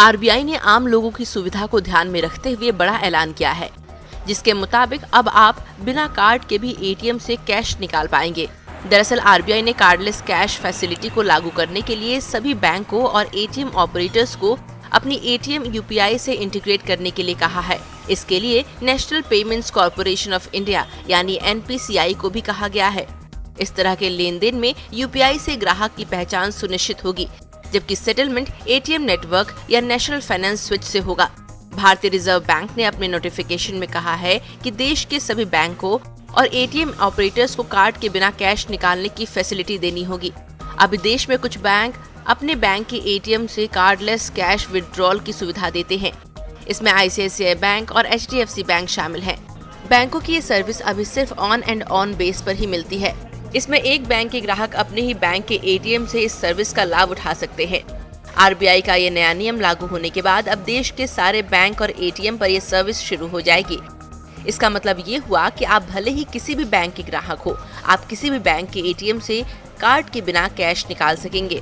RBI ने आम लोगों की सुविधा को ध्यान में रखते हुए बड़ा ऐलान किया है, जिसके मुताबिक अब आप बिना कार्ड के भी एटीएम से कैश निकाल पाएंगे। दरअसल आरबीआई ने कार्डलेस कैश फैसिलिटी को लागू करने के लिए सभी बैंकों और एटीएम ऑपरेटर्स को अपनी एटीएम यूपीआई से इंटीग्रेट करने के लिए कहा है। इसके लिए national payments corporation of India यानी एनपीसीआई को भी कहा गया है। इस तरह के लेन देन में यूपीआई से ग्राहक की पहचान सुनिश्चित होगी, जबकि सेटलमेंट एटीएम नेटवर्क या नेशनल फाइनेंस स्विच से होगा। भारतीय रिजर्व बैंक ने अपने नोटिफिकेशन में कहा है कि देश के सभी बैंकों और एटीएम ऑपरेटर्स को कार्ड के बिना कैश निकालने की फैसिलिटी देनी होगी। अभी देश में कुछ बैंक अपने बैंक के एटीएम से कार्डलेस कैश विड्रॉल की सुविधा देते हैं। इसमें आईसीआईसीआई बैंक और एचडीएफसी बैंक शामिल हैं। बैंकों की ये सर्विस अभी सिर्फ ऑन एंड ऑन बेस पर ही मिलती है। इसमें एक बैंक के ग्राहक अपने ही बैंक के एटीएम से इस सर्विस का लाभ उठा सकते हैं। आरबीआई का ये नया नियम लागू होने के बाद अब देश के सारे बैंक और एटीएम पर यह सर्विस शुरू हो जाएगी। इसका मतलब ये हुआ कि आप भले ही किसी भी बैंक के ग्राहक हो, आप किसी भी बैंक के एटीएम से कार्ड के बिना कैश निकाल सकेंगे।